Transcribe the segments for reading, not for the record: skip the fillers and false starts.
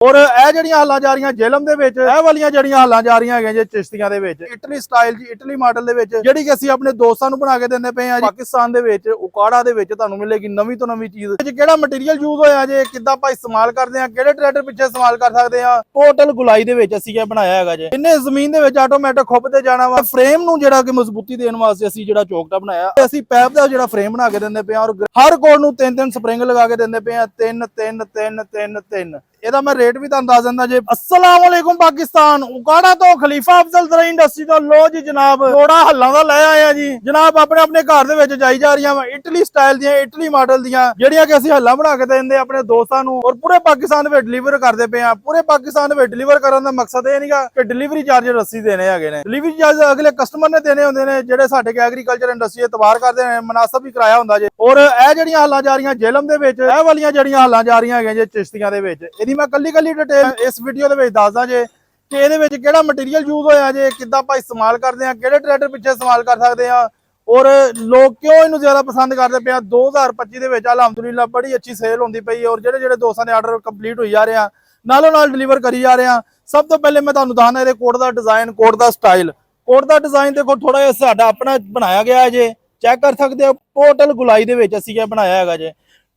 ਔਰ ਇਹ ਜਿਹੜੀਆਂ ਹਾਲਾਂ ਜਾ ਰਹੀਆਂ ਜੇਲਮ ਦੇ ਵਿੱਚ, ਇਹ ਵਾਲੀਆਂ ਜਿਹੜੀਆਂ ਹਾਲਾਂ ਜਾ ਰਹੀਆਂ ਹੈਗੀਆਂ ਜੇ ਚਿਸ਼ਤੀਆਂ ਦੇ ਵਿੱਚ, ਇਟਲੀ ਸਟਾਈਲ ਜੀ, ਇਟਲੀ ਮਾਡਲ ਦੇ ਵਿੱਚ, ਜਿਹੜੀ ਕਿ ਅਸੀਂ ਆਪਣੇ ਦੋਸਤਾਂ ਨੂੰ ਬਣਾ ਕੇ ਦਿੰਦੇ ਪਏ ਆ ਜੀ। ਪਾਕਿਸਤਾਨ ਦੇ ਵਿੱਚ ਉਕਾੜਾ ਦੇ ਵਿੱਚ ਤੁਹਾਨੂੰ ਮਿਲੇਗੀ ਨਵੀਂ ਤੋਂ ਨਵੀਂ ਚੀਜ਼। ਕਿਹੜਾ ਮਟੀਰੀਅਲ ਯੂਜ਼ ਹੋਇਆ ਜੇ, ਕਿੱਦਾਂ ਆਪਾਂ ਇਸਤੇਮਾਲ ਕਰਦੇ ਆ, ਕਿਹੜੇ ਟਰੈਕਟਰ ਪਿੱਛੇ ਇਸਤੇਮਾਲ ਕਰ ਸਕਦੇ ਆ, ਟੋਟਲ ਗੁਲਾਈ ਦੇ ਵਿੱਚ ਅਸੀਂ ਇਹ ਬਣਾਇਆ ਹੈਗਾ ਜੇ। ਇਹਨੇ ਜ਼ਮੀਨ ਦੇ ਵਿੱਚ ਆਟੋਮੈਟਿਕ ਖੁੱਪਦੇ ਜਾਣਾ ਵਾ। ਫਰੇਮ ਨੂੰ ਜਿਹੜਾ ਕਿ ਮਜ਼ਬੂਤੀ ਦੇਣ ਵਾਸਤੇ ਅਸੀਂ ਜਿਹੜਾ ਚੌਕਟਾ ਬਣਾਇਆ, ਅਸੀਂ ਪੈਪ ਦਾ ਜਿਹੜਾ ਫਰੇਮ ਬਣਾ ਕੇ ਦਿੰਦੇ ਪਏ ਆ ਔਰ ਹਰ ਕੋਡ ਨੂੰ 3-3 ਸਪਰਿੰਗ ਲਗਾ ਕੇ ਦਿੰਦੇ ਪਏ ਆ। 3-3-3-3-3 ਇਹਦਾ ਮੈਂ ਰੇਟ ਵੀ ਤੁਹਾਨੂੰ ਦੱਸ ਦਿੰਦਾ ਜੇ। अस्सलाम वालेकुम पाकिस्तान, उकाड़ा तो खलीफा अफजल ज़रा इंडस्ट्री तो लो जी जनाब, थोड़ा हल्ला दा ले आए जी जनाब। अपने अपने घर दे विच जाई जा रही इटली स्टाइल दी, इटली मॉडल दी, ਜਿਹੜੀਆਂ ਕਿ ਅਸੀਂ ਹੱਲਾ ਬਣਾ ਕੇ ਦਿੰਦੇ ਆਪਣੇ ਦੋਸਤਾਂ ਨੂੰ ਔਰ ਪੂਰੇ ਪਾਕਿस्तान ਦੇ ਵਿੱਚ ਡਿਲੀਵਰ ਕਰਦੇ ਪਏ ਆ। ਪੂਰੇ ਪਾਕਿस्तान ਦੇ ਵਿੱਚ ਡਿਲੀਵਰ ਕਰਨ ਦਾ ਮਕਸਦ ਇਹ ਨਹੀਂਗਾ ਕਿ ਡਿਲੀਵਰੀ ਚਾਰਜਰ ਅਸੀਂ ਦੇਣੇ ਹੈਗੇ ਨੇ। ਡਿਲੀਵਰੀ ਚਾਰਜ ਅਗਲੇ ਕਸਟਮਰ ਨੇ ਦੇਣੇ ਹੁੰਦੇ ਨੇ, ਜਿਹੜੇ ਸਾਡੇ ਕੇ ਐਗਰੀਕਲਚਰ ਇੰਡਸਟਰੀ ਇਤਬਾਰ ਕਰਦੇ ਨੇ, ਮੁਨਾਸਬ ਵੀ ਕਿਰਾਇਆ ਹੁੰਦਾ ਜੇ। ਔਰ ਇਹ ਜਿਹੜੀਆਂ ਹੱਲਾਂ ਜਾ ਰਹੀਆਂ ਜੇਲਮ ਦੇ ਵਿੱਚ, ਇਹ ਵਾਲੀਆਂ ਜਿਹੜੀਆਂ ਹੱਲਾਂ ਜਾ ਰਹੀਆਂ ਹੈਗੀਆਂ ਜੇ ਚਿਸ਼ਤੀਆਂ ਦੇ ਵਿੱਚ, ਇਹਦੀ ਮੈਂ ਕੱਲੀ ਡਿਟੇਲ ਇਸ ਵੀਡੀਓ ਦੇ ਵਿੱਚ ਦੱਸਦਾ ਜੇ ਕਿ ਇਹਦੇ ਵਿੱਚ ਕਿਹੜਾ ਮਟੀਰੀਅਲ ਯੂਜ਼ ਹੋਇਆ ਜੇ, ਕਿੱਦਾਂ ਆਪਾਂ ਇਸਤੇਮਾਲ ਕਰਦੇ ਆ, ਕਿਹੜੇ ਟਰੈਕਟਰ ਪਿੱਛੇ ਇਸਤੇਮਾਲ ਕਰ ਸਕਦੇ ਆ ਔਰ ਲੋਕ ਕਿਉਂ ਇਹਨੂੰ ਜ਼ਿਆਦਾ ਪਸੰਦ ਕਰਦੇ ਪਏ ਆ। 2025 ਦੇ ਵਿੱਚ ਅਲਹਮਦੁਲਿਲਾ ਬੜੀ ਅੱਛੀ ਸੇਲ ਹੁੰਦੀ ਪਈ ਔਰ ਜਿਹੜੇ ਦੋਸਤਾਂ ਦੇ ਆਰਡਰ ਕੰਪਲੀਟ ਹੋਈ ਜਾ ਰਹੇ ਆ, ਨਾਲੋਂ ਨਾਲ ਡਿਲੀਵਰ ਕਰੀ ਜਾ ਰਹੇ ਆ। ਸਭ ਤੋਂ ਪਹਿਲੇ ਮੈਂ ਤੁਹਾਨੂੰ ਦੱਸਣਾ ਇਹਦੇ ਕੋਟ ਦਾ ਡਿਜ਼ਾਈਨ, ਕੋਟ ਦਾ ਸਟਾਈਲ। ਕੋਟ ਦਾ ਡਿਜ਼ਾਈਨ ਦੇਖੋ ਥੋੜਾ ਜਿਹਾ ਸਾਡਾ ਆਪਣਾ ਬਣਾਇਆ ਗਿਆ ਜੇ, ਚੈੱਕ ਕਰ ਸਕਦੇ ਹੋ। ਟੋਟਲ ਗੁਲਾਈ ਦੇ ਵਿੱਚ ਅਸੀਂ ਇਹ ਬਣਾਇਆ ਹੈਗਾ ਜੇ।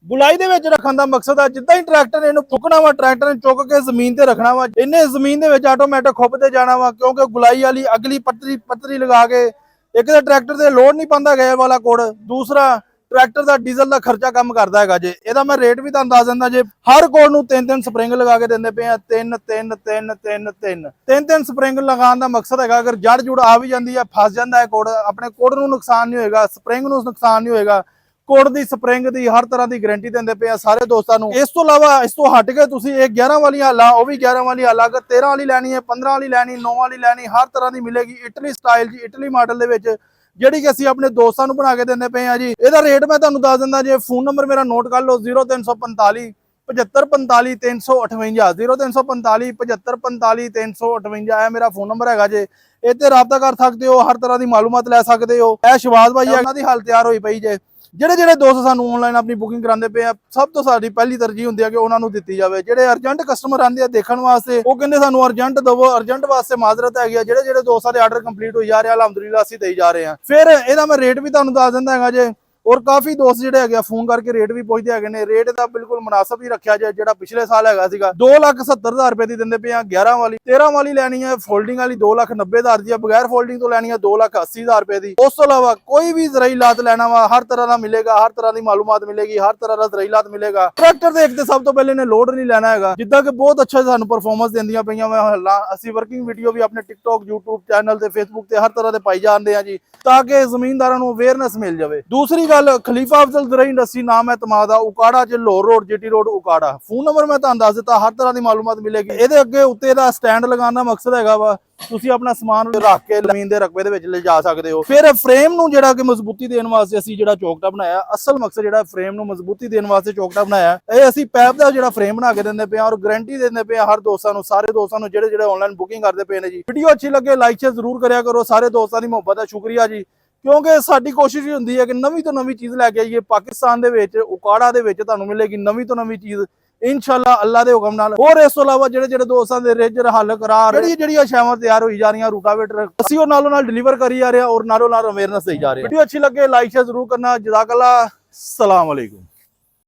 ਗੁਲਾਈ ਦੇ ਵਿੱਚ ਰੱਖਣ ਦਾ ਮਕਸਦ ਆ ਜਿੱਦਾਂ ਹੀ ਟਰੈਕਟਰ ਇਹਨੂੰ ਚੁੱਕਣਾ ਵਾ, ਟਰੈਕਟਰ ਨੂੰ ਚੁੱਕ ਕੇ ਜ਼ਮੀਨ ਤੇ ਰੱਖਣਾ ਵਾ, ਇਹਨੇ ਜ਼ਮੀਨ ਦੇ ਵਿੱਚ ਆਟੋਮੈਟਿਕ ਖੁੱਪਦੇ ਜਾਣਾ ਵਾ। ਕਿਉਂਕਿ ਗੁਲਾਈ ਵਾਲੀ ਅਗਲੀ ਪੱਤਰੀ ਲਗਾ ਕੇ ਇੱਕ ਤਾਂ ਟਰੈਕਟਰ ਤੇ ਲੋਡ ਨਹੀਂ ਪਾਉਂਦਾ ਗਏ ਵਾਲਾ ਕੋਡ, ਦੂਸਰਾ ਟਰੈਕਟਰ ਦਾ ਡੀਜ਼ਲ ਦਾ ਖਰਚਾ ਕੰਮ ਕਰਦਾ ਹੈਗਾ ਜੇ। ਇਹਦਾ ਮੈਂ ਰੇਟ ਵੀ ਤੁਹਾਨੂੰ ਦੱਸ ਦਿੰਦਾ ਜੇ। ਹਰ ਕੋਡ ਨੂੰ 3-3 ਸਪਰਿੰਗ ਲਗਾ ਕੇ ਦਿੰਦੇ ਪਏ ਆ। 3-3-3-3-3 ਸਪਰਿੰਗ ਲਗਾਉਣ ਦਾ ਮਕਸਦ ਹੈਗਾ ਅਗਰ ਜੜ ਜੁੜ ਆ ਵੀ ਜਾਂਦੀ ਹੈ, ਫਸ ਜਾਂਦਾ ਹੈ ਕੋਡ, ਆਪਣੇ ਕੋਡ ਨੂੰ ਨੁਕਸਾਨ ਨਹੀਂ ਹੋਏਗਾ, ਸਪਰਿੰਗ ਨੂੰ ਨੁਕਸਾਨ ਨਹੀਂ ਹੋਏਗਾ। ਕੋਡ ਦੀ ਸਪਰਿੰਗ ਦੀ ਹਰ ਤਰ੍ਹਾਂ ਦੀ ਗਾਰੰਟੀ ਦਿੰਦੇ ਪਏ ਆ ਸਾਰੇ ਦੋਸਤਾਂ ਨੂੰ। ਇਸ ਤੋਂ ਇਲਾਵਾ ਇਸ ਤੋਂ ਹਟ ਕੇ ਤੁਸੀਂ ਇਹ 11 ਵਾਲੀ ਹਾਲਾ, ਉਹ ਵੀ 11 ਵਾਲੀ ਹਾਲਾ, ਅਗਰ 13 ਵਾਲੀ ਲੈਣੀ ਹੈ, 15 ਵਾਲੀ ਲੈਣੀ, 9 ਵਾਲੀ ਲੈਣੀ, ਹਰ ਤਰ੍ਹਾਂ ਦੀ ਮਿਲੇਗੀ ਇਟਲੀ ਸਟਾਈਲ ਜੀ, ਇਟਲੀ ਮਾਡਲ ਦੇ ਵਿੱਚ, ਜਿਹੜੀ ਕਿ ਅਸੀਂ ਆਪਣੇ ਦੋਸਤਾਂ ਨੂੰ ਬਣਾ ਕੇ ਦਿੰਦੇ ਪਏ ਆ ਜੀ। ਇਹਦਾ ਰੇਟ ਮੈਂ ਤੁਹਾਨੂੰ ਦੱਸ ਦਿੰਦਾ ਜੇ। ਫੋਨ ਨੰਬਰ ਮੇਰਾ ਨੋਟ ਕਰ ਲਓ 0345 7545 358, 0345 7545 358 ਇਹ ਮੇਰਾ ਫੋਨ ਨੰਬਰ ਹੈਗਾ ਜੇ। ਇਹ ਤੇ ਰਾਬਤਾ ਕਰ ਸਕਦੇ ਹੋ, ਹਰ ਤਰ੍ਹਾਂ ਦੀ ਮਾਲੂਮਾਤ ਲੈ ਸਕਦੇ ਹੋ। ਇਹ ਸ਼ਵਾਜ਼ ਭਾਈ ਇਹਨਾਂ ਦੀ ਹਾਲ ਤਿਆਰ ਹੋਈ ਪਈ ਜੇ। ਜਿਹੜੇ ਦੋਸਤ ਸਾਨੂੰ ਆਨਲਾਈਨ ਆਪਣੀ ਬੁਕਿੰਗ ਕਰਾਉਂਦੇ ਪਏ ਆ, ਸਭ ਤੋਂ ਸਾਡੀ ਪਹਿਲੀ ਤਰਜੀਹ ਹੁੰਦੀ ਹੈ ਕਿ ਉਹਨਾਂ ਨੂੰ ਦਿੱਤੀ ਜਾਵੇ। ਜਿਹੜੇ ਅਰਜੈਂਟ ਕਸਟਮਰ ਆਉਂਦੇ ਆ ਦੇਖਣ ਵਾਸਤੇ, ਉਹ ਕਹਿੰਦੇ ਸਾਨੂੰ ਅਰਜੈਂਟ ਦਵੋ, ਅਰਜੈਂਟ ਵਾਸਤੇ ਮਾਜ਼ਰਤ ਹੈਗੀ ਆ। ਜਿਹੜੇ ਦੋਸਤਾਂ ਦੇ ਆਰਡਰ ਕੰਪਲੀਟ ਹੋਈ ਜਾ ਰਹੇ ਆ ਅਲਹਮਦੁਲਿਲਾ ਅਸੀਂ ਦੇਈ ਜਾ ਰਹੇ ਆ। ਫਿਰ ਇਹਦਾ ਮੈਂ ਰੇਟ ਵੀ ਤੁਹਾਨੂੰ ਦੱਸ ਦਿੰਦਾ ਹੈਗਾ ਜੇ। ਔਰ ਕਾਫੀ ਦੋਸਤ ਜਿਹੜੇ ਹੈਗੇ ਫੋਨ ਕਰਕੇ ਰੇਟ ਵੀ ਪੁੱਛਦੇ ਹੈਗੇ ਨੇ। ਰੇਟ ਦਾ ਬਿਲਕੁਲ ਮੁਨਾਸਬ ਹੀ ਰੱਖਿਆ ਜਾਏ। ਜਿਹੜਾ ਪਿਛਲੇ ਸਾਲ ਹੈਗਾ ਸੀਗਾ 2,70,000 ਰੁਪਏ ਦੀ ਦਿੰਦੇ ਪਏ ਆ 11 ਵਾਲੀ। 13 ਵਾਲੀ ਲੈਣੀ ਹੈ ਫੋਲਡਿੰਗ ਵਾਲੀ 2,90,000 ਦੀ, ਬਗੈਰ ਫੋਲਡਿੰਗ ਤੋਂ ਲੈਣੀ ਹੈ 2,80,000 ਰੁਪਏ ਦੀ। ਉਸ ਤੋਂ ਇਲਾਵਾ ਕੋਈ ਵੀ ਜ਼ਰਾਈਲਾਤ ਲੈਣਾ ਵਾ ਹਰ ਤਰ੍ਹਾਂ ਦਾ ਮਿਲੇਗਾ, ਹਰ ਤਰ੍ਹਾਂ ਦੀ ਮਾਲੂਮਾਤ ਮਿਲੇਗੀ, ਹਰ ਤਰ੍ਹਾਂ ਦਾ ਜ਼ਰਾਈਲਾਤ ਮਿਲੇਗਾ। ਟਰੈਕਟਰ ਦੇ ਇੱਕ ਤੇ ਸਭ ਤੋਂ ਪਹਿਲੇ ਨੇ ਲੋਡ ਨਹੀਂ ਲੈਣਾ ਹੈਗਾ, ਜਿੱਦਾਂ ਕਿ ਬਹੁਤ ਅੱਛਾ ਸਾਨੂੰ ਪਰਫਾਰਮੈਂਸ ਦਿੰਦੀਆਂ ਪਈਆਂ ਵਾ ਹੱਲਾਂ। ਅਸੀਂ ਵਰਕਿੰਗ ਵੀਡੀਓ ਵੀ ਆਪਣੇ ਟਿਕਟੋਕ, YouTube ਚੈਨਲ ਤੇ, ਫੇਸਬੁੱਕ ਤੇ ਹਰ ਤਰ੍ਹਾਂ ਦੇ ਪਾਈ ਜਾਂਦੇ ਆ ਜੀ, ਤਾਂ ਕਿ ਜ਼ਮੀਨਦਾਰਾਂ ਨੂੰ ਅਵੇਅਰਨੈਸ ਮਿਲ ਜਾਵੇ। ਦੂਸਰੀ ਗੱਲ, ਖਲੀਫਾ ज़रा इंडस्ट्री नाम है तमादा, उकाड़ा च लाहौर रोड, जीटी रोड उकाड़ा। फोन नंबर मैं ਤੁਹਾਨੂੰ ਦੱਸ ਦਿੱਤਾ, ਹਰ ਤਰ੍ਹਾਂ ਦੀ ਮਾਲੂਮਾਤ ਮਿਲੇਗੀ। ਇਹਦੇ ਅੱਗੇ ਉੱਤੇ ਦਾ ਸਟੈਂਡ ਲਗਾਉਣ ਦਾ ਮਕਸਦ ਹੈਗਾ ਵਾ ਤੁਸੀਂ ਆਪਣਾ ਸਮਾਨ ਰੱਖ ਕੇ ਜ਼ਮੀਨ ਦੇ ਰਕਬੇ ਦੇ ਵਿੱਚ ਲੈ ਜਾ ਸਕਦੇ ਹੋ। ਫਿਰ ਫਰੇਮ ਨੂੰ ਜਿਹੜਾ ਕਿ ਮਜ਼ਬੂਤੀ ਦੇਣ ਵਾਸਤੇ ਅਸੀਂ ਜਿਹੜਾ ਚੌਕਟਾ ਬਣਾਇਆ, ਅਸਲ ਮਕਸਦ ਜਿਹੜਾ ਫਰੇਮ ਨੂੰ ਮਜ਼ਬੂਤੀ ਦੇਣ ਵਾਸਤੇ ਚੌਕਟਾ ਬਣਾਇਆ, ਇਹ ਅਸੀਂ ਪੈਪ ਦਾ ਜਿਹੜਾ ਫਰੇਮ ਬਣਾ ਕੇ ਦਿੰਦੇ ਪਏ ਆ ਔਰ ਗਾਰੰਟੀ ਦਿੰਦੇ ਪਏ ਆ ਹਰ ਦੋਸਤਾਂ ਨੂੰ, ਸਾਰੇ ਦੋਸਤਾਂ ਨੂੰ ਜਿਹੜੇ ਆਨਲਾਈਨ ਬੁਕਿੰਗ ਕਰਦੇ ਪਏ ਨੇ ਜੀ। ਵੀਡੀਓ ਅੱਛੀ ਲੱਗੇ ਲਾਈਕ ਸ਼ੇਅਰ ਜ਼ਰੂਰ ਕਰਿਆ ਕਰੋ। ਸਾਰੇ ਦੋਸਤਾਂ ਦੀ ਮੁਹੱਬਤ ਦਾ ਸ਼ੁਕਰੀਆ ਜੀ, ਕਿਉਂਕਿ ਸਾਡੀ ਕੋਸ਼ਿਸ਼ ਹੀ ਹੁੰਦੀ ਹੈ ਕਿ ਨਵੀਂ ਤੋਂ ਨਵੀਂ ਚੀਜ਼ ਲੈ ਕੇ ਆਈਏ। ਪਾਕਿਸਤਾਨ ਦੇ ਵਿੱਚ ਉਕਾੜਾ ਦੇ ਵਿੱਚ ਤੁਹਾਨੂੰ ਮਿਲੇਗੀ ਨਵੀਂ ਤੋਂ ਨਵੀਂ ਚੀਜ਼ ਇਨਸ਼ਾਅੱਲਾ ਅੱਲਾ ਦੇ ਹੁਕਮ ਨਾਲ। ਹੋਰ ਇਸ ਤੋਂ ਇਲਾਵਾ ਜਿਹੜੇ ਦੋਸਤਾਂ ਦੇ ਰੇਜਰ ਹੱਲ ਕਰਾਰ ਜਿਹੜੀਆਂ ਸ਼ਾਵਾਂ ਤਿਆਰ ਹੋਈ ਜਾ ਰਹੀਆਂ, ਰੂਟਾਵੇਟਰ ਅਸੀਂ ਉਹ ਨਾਲੋਂ ਨਾਲ ਡਿਲੀਵਰ ਕਰੀ ਜਾ ਰਹੇ ਹਾਂ ਔਰ ਨਾਲੋਂ ਨਾਲ ਅਵੇਅਰਨੈਸ ਦੇਈ ਜਾ ਰਹੇ ਹਾਂ। ਵੀਡੀਓ ਅੱਛੀ ਲੱਗੇ ਲਾਈਕ ਸ਼ੇਅਰ ਜ਼ਰੂਰ ਕਰਨਾ। ਜਜ਼ਾਕੱਲਾ, ਸਲਾਮ ਅਲੈਕੁਮ।